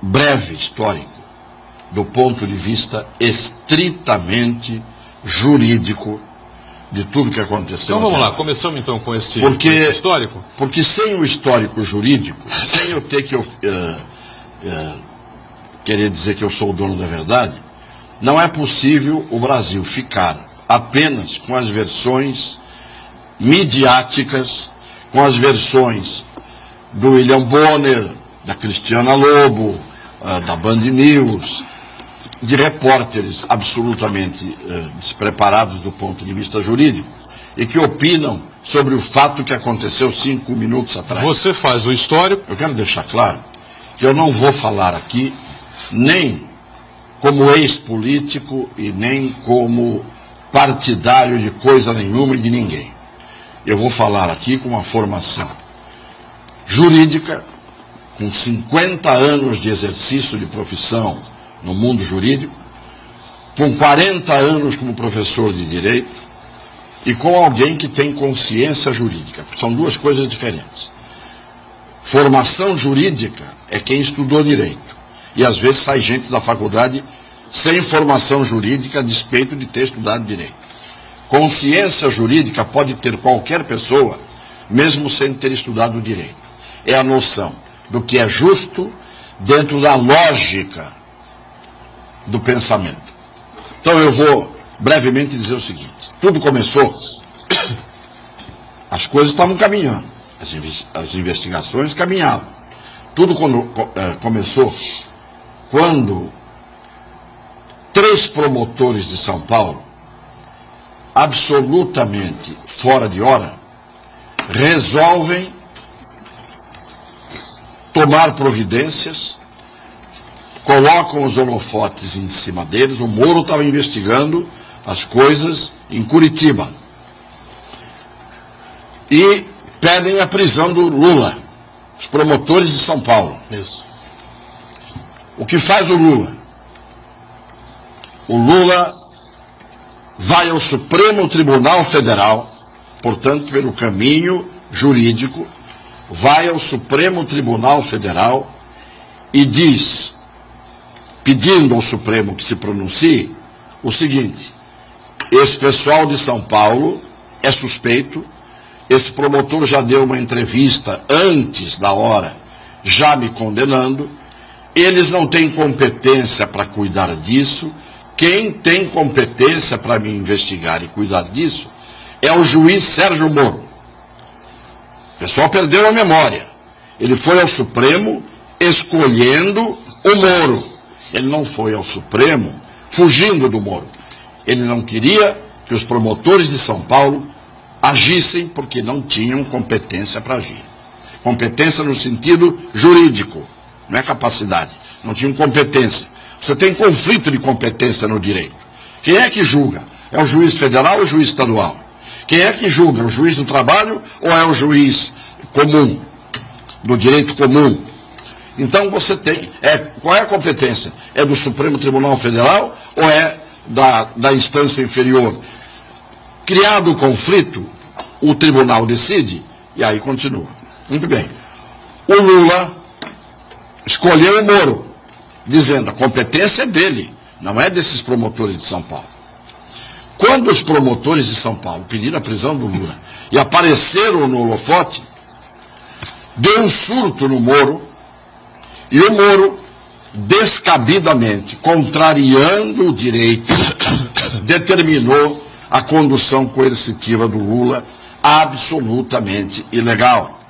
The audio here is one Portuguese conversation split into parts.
breve histórico do ponto de vista estritamente jurídico de tudo que aconteceu. Então vamos lá, começamos então com esse histórico? Porque sem o histórico jurídico, sem eu ter que querer dizer que eu sou o dono da verdade, não é possível o Brasil ficar apenas com as versões midiáticas, com as versões do William Bonner, da Cristiana Lobo, da Band News, de repórteres absolutamente despreparados do ponto de vista jurídico e que opinam sobre o fato que aconteceu 5 minutos atrás. Você faz o histórico. Eu quero deixar claro que eu não vou falar aqui nem como ex-político e nem como partidário de coisa nenhuma e de ninguém. Eu vou falar aqui com uma formação jurídica, com 50 anos de exercício de profissão no mundo jurídico, com 40 anos como professor de direito e com alguém que tem consciência jurídica. São duas coisas diferentes. Formação jurídica é quem estudou direito. E às vezes sai gente da faculdade sem formação jurídica a despeito de ter estudado direito. Consciência jurídica pode ter qualquer pessoa, mesmo sem ter estudado direito. É a noção do que é justo dentro da lógica do pensamento. Então eu vou brevemente dizer o seguinte: tudo começou, as coisas estavam caminhando, as investigações caminhavam. Tudo começou quando 3 promotores de São Paulo, absolutamente fora de hora, resolvem tomar providências, colocam os holofotes em cima deles. O Moro estava investigando as coisas em Curitiba e pedem a prisão do Lula, os promotores de São Paulo. Isso. O que faz o Lula? O Lula vai ao Supremo Tribunal Federal, portanto, pelo caminho jurídico, vai ao Supremo Tribunal Federal e diz, pedindo ao Supremo que se pronuncie, o seguinte: esse pessoal de São Paulo é suspeito, esse promotor já deu uma entrevista antes da hora, já me condenando, eles não têm competência para cuidar disso. Quem tem competência para me investigar e cuidar disso é o juiz Sérgio Moro. O pessoal perdeu a memória. Ele foi ao Supremo escolhendo o Moro. Ele não foi ao Supremo fugindo do Moro. Ele não queria que os promotores de São Paulo agissem porque não tinham competência para agir. Competência no sentido jurídico, não é capacidade. Não tinham competência. Você tem conflito de competência no direito. Quem é que julga? É o juiz federal ou o juiz estadual? Quem é que julga? O juiz do trabalho ou é o juiz comum, do direito comum? Então você tem, qual é a competência? É do Supremo Tribunal Federal ou é da instância inferior? Criado o conflito, o tribunal decide e aí continua. Muito bem. O Lula escolheu o Moro, dizendo a competência é dele, não é desses promotores de São Paulo. Quando os promotores de São Paulo pediram a prisão do Lula e apareceram no holofote, deu um surto no Moro, e o Moro, descabidamente, contrariando o direito, determinou a condução coercitiva do Lula absolutamente ilegal.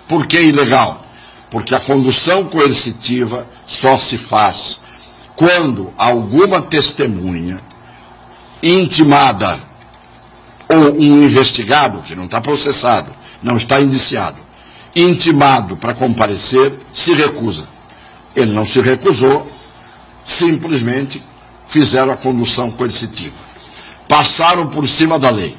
Por que ilegal? Porque a condução coercitiva só se faz quando alguma testemunha intimada ou um investigado, que não está processado, não está indiciado, intimado para comparecer, se recusa. Ele não se recusou, simplesmente fizeram a condução coercitiva. Passaram por cima da lei.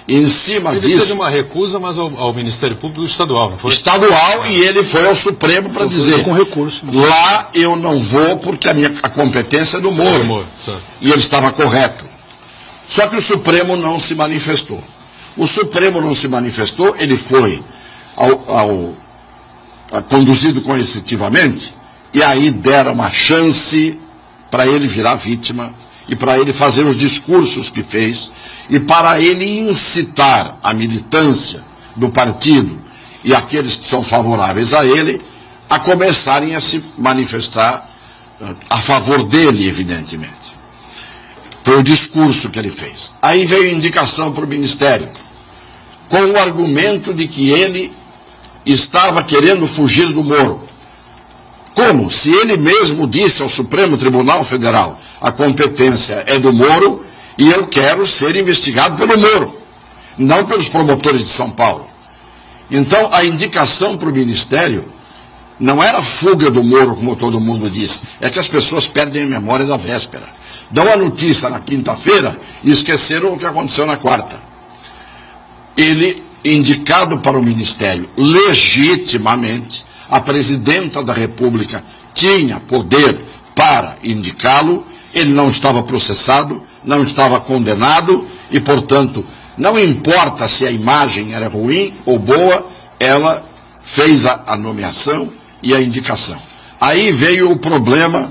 E em cima disso... Ele teve uma recusa, mas ao Ministério Público Estadual, não foi? Estadual, e ele foi ao Supremo para dizer... Com recurso. Lá eu não vou porque a competência é do Moro. E ele estava correto. Só que o Supremo não se manifestou. O Supremo não se manifestou, ele foi conduzido coercitivamente E aí deram uma chance para ele virar vítima e para ele fazer os discursos que fez e para ele incitar a militância do partido e aqueles que são favoráveis a ele a começarem a se manifestar a favor dele, evidentemente. Foi o discurso que ele fez. Aí veio indicação para o Ministério, com o argumento de que ele estava querendo fugir do Moro. Como? Se ele mesmo disse ao Supremo Tribunal Federal, a competência é do Moro e eu quero ser investigado pelo Moro, não pelos promotores de São Paulo. Então, a indicação para o Ministério não era fuga do Moro, como todo mundo disse, é que as pessoas perdem a memória da véspera. Dão a notícia na quinta-feira e esqueceram o que aconteceu na quarta. Ele, indicado para o Ministério legitimamente, a presidenta da República tinha poder para indicá-lo, ele não estava processado, não estava condenado e, portanto, não importa se a imagem era ruim ou boa, ela fez a nomeação e a indicação. Aí veio o problema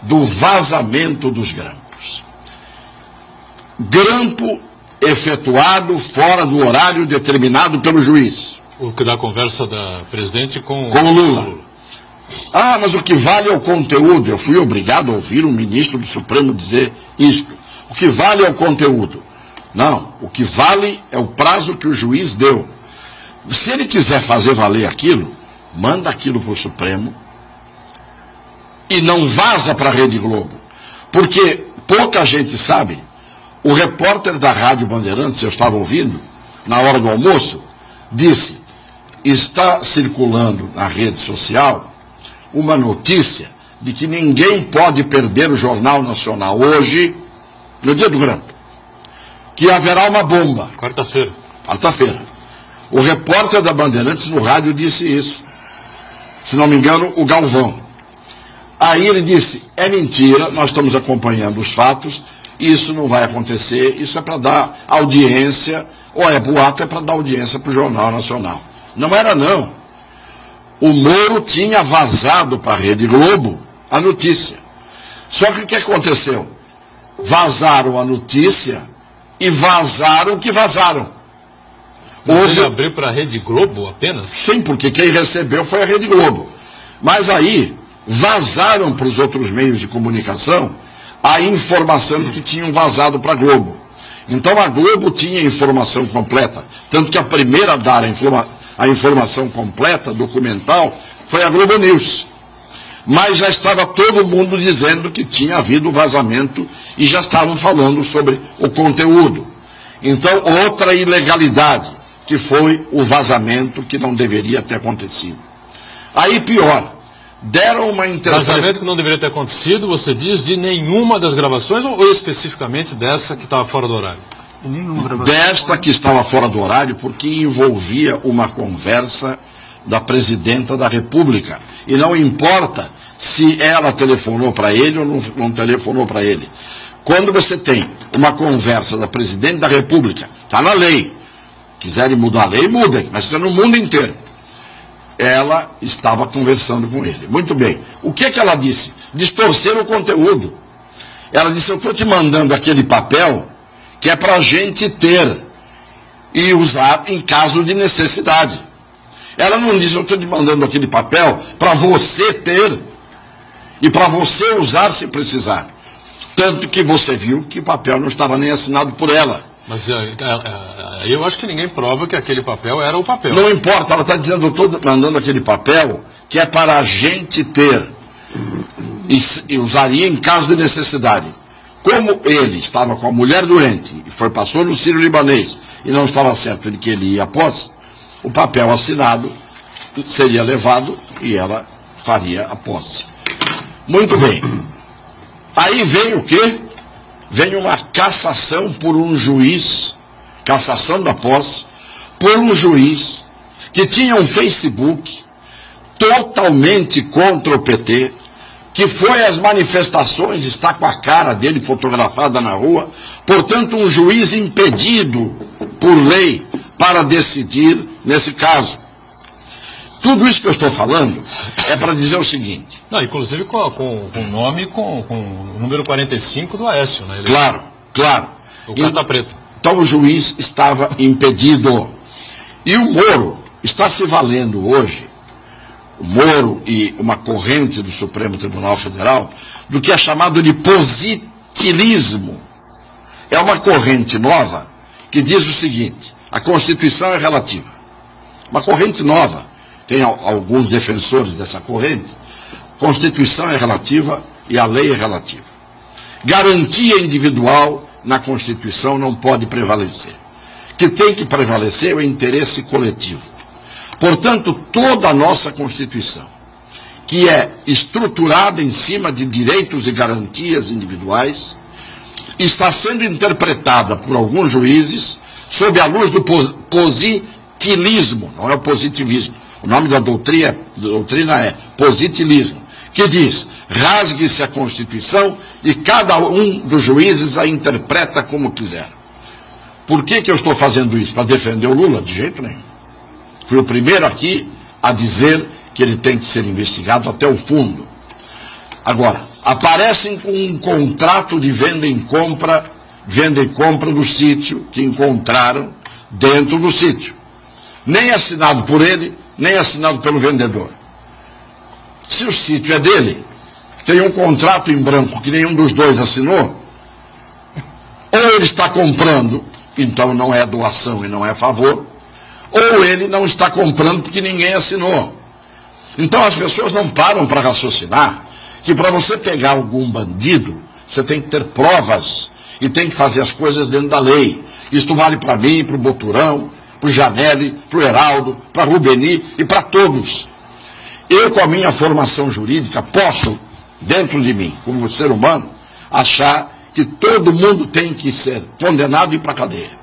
do vazamento dos grampos. Grampo efetuado fora do horário determinado pelo juiz. O que dá a conversa da presidente com o Lula. Ah, mas o que vale é o conteúdo. Eu fui obrigado a ouvir um ministro do Supremo dizer isto. O que vale é o conteúdo. Não, o que vale é o prazo que o juiz deu. Se ele quiser fazer valer aquilo, manda aquilo para o Supremo e não vaza para a Rede Globo. Porque pouca gente sabe, o repórter da Rádio Bandeirantes, eu estava ouvindo, na hora do almoço, disse, está circulando na rede social uma notícia de que ninguém pode perder o Jornal Nacional hoje, no dia do grampo, que haverá uma bomba. Quarta-feira. Quarta-feira. O repórter da Bandeirantes no rádio disse isso. Se não me engano, o Galvão. Aí ele disse, é mentira, nós estamos acompanhando os fatos, isso não vai acontecer, isso é para dar audiência, ou é boato, é para dar audiência para o Jornal Nacional. Não era não. O Moro tinha vazado para a Rede Globo a notícia. Só que o que aconteceu? Vazaram a notícia e vazaram o que vazaram. Ele abriu para a Rede Globo apenas? Sim, porque quem recebeu foi a Rede Globo. Mas aí vazaram para os outros meios de comunicação a informação que tinham vazado para a Globo. Então a Globo tinha a informação completa. Tanto que a primeira a dar a informação completa, documental, foi a Globo News. Mas já estava todo mundo dizendo que tinha havido vazamento e já estavam falando sobre o conteúdo. Então, outra ilegalidade, que foi o vazamento que não deveria ter acontecido. Aí, pior, deram uma interpretação... Vazamento que não deveria ter acontecido, você diz, de nenhuma das gravações ou especificamente dessa que estava fora do horário? Desta que estava fora do horário, porque envolvia uma conversa da presidenta da República. E não importa se ela telefonou para ele ou não telefonou para ele. Quando você tem uma conversa da presidente da República, está na lei. Quiserem mudar a lei, mudem, mas isso é no mundo inteiro. Ela estava conversando com ele. Muito bem. O que ela disse? Distorcer o conteúdo. Ela disse, eu estou te mandando aquele papel que é para a gente ter e usar em caso de necessidade. Ela não disse, eu estou te mandando aquele papel para você ter e para você usar se precisar. Tanto que você viu que o papel não estava nem assinado por ela. Mas eu acho que ninguém prova que aquele papel era o papel. Não importa, ela está dizendo, eu estou mandando aquele papel que é para a gente ter e usaria em caso de necessidade. Como ele estava com a mulher doente e passou no Sírio-Libanês e não estava certo de que ele ia após, o papel assinado seria levado e ela faria a posse. Muito bem. Aí vem o quê? Vem uma cassação por um juiz, cassação da posse, por um juiz que tinha um Facebook totalmente contra o PT, que foi às manifestações, está com a cara dele fotografada na rua, portanto um juiz impedido por lei para decidir nesse caso. Tudo isso que eu estou falando é para dizer o seguinte. Não, inclusive com o nome, com o número 45 do Aécio, né? Claro. O carta preta. Então o juiz estava impedido. E o Moro está se valendo hoje, o Moro e uma corrente do Supremo Tribunal Federal, do que é chamado de positivismo. É uma corrente nova que diz o seguinte: a Constituição é relativa. Uma corrente nova, tem alguns defensores dessa corrente. Constituição é relativa e a lei é relativa. Garantia individual na Constituição não pode prevalecer. O que tem que prevalecer é o interesse coletivo. Portanto, toda a nossa Constituição, que é estruturada em cima de direitos e garantias individuais, está sendo interpretada por alguns juízes sob a luz do positivismo, não é o positivismo. O nome da doutrina é positivismo, que diz: rasgue-se a Constituição e cada um dos juízes a interpreta como quiser. Por que eu estou fazendo isso? Para defender o Lula? De jeito nenhum. Fui o primeiro aqui a dizer que ele tem que ser investigado até o fundo. Agora, aparecem com um contrato de venda e compra do sítio que encontraram dentro do sítio. Nem assinado por ele, nem assinado pelo vendedor. Se o sítio é dele, tem um contrato em branco que nenhum dos dois assinou, ou ele está comprando, então não é doação e não é favor, ou ele não está comprando porque ninguém assinou. Então as pessoas não param para raciocinar que para você pegar algum bandido, você tem que ter provas e tem que fazer as coisas dentro da lei. Isto vale para mim, para o Boturão, para o Janelli, para o Heraldo, para o Rubeni e para todos. Eu, com a minha formação jurídica, posso, dentro de mim, como ser humano, achar que todo mundo tem que ser condenado e ir para a cadeia.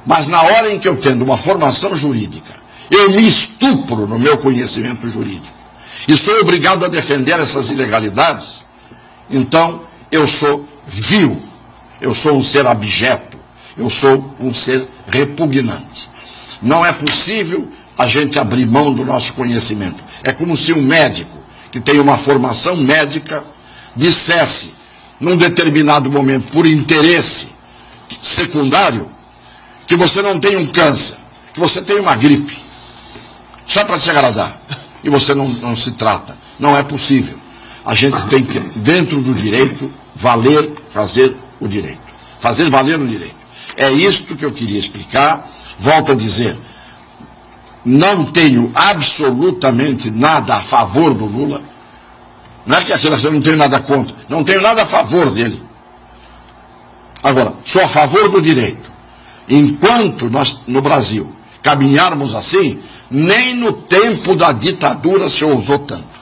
Mas na hora em que eu tendo uma formação jurídica, eu me estupro no meu conhecimento jurídico e sou obrigado a defender essas ilegalidades, então eu sou vil, eu sou um ser abjeto, eu sou um ser repugnante. Não é possível a gente abrir mão do nosso conhecimento. É como se um médico que tem uma formação médica dissesse, num determinado momento, por interesse secundário, que você não tem um câncer, que você tem uma gripe, só para te agradar, e você não se trata. Não é possível. A gente tem que, dentro do direito, fazer o direito. Fazer valer o direito. É isto que eu queria explicar. Volto a dizer, não tenho absolutamente nada a favor do Lula. Não é que eu não tenho nada contra. Não tenho nada a favor dele. Agora, sou a favor do direito. Enquanto nós, no Brasil, caminharmos assim, nem no tempo da ditadura se ousou tanto.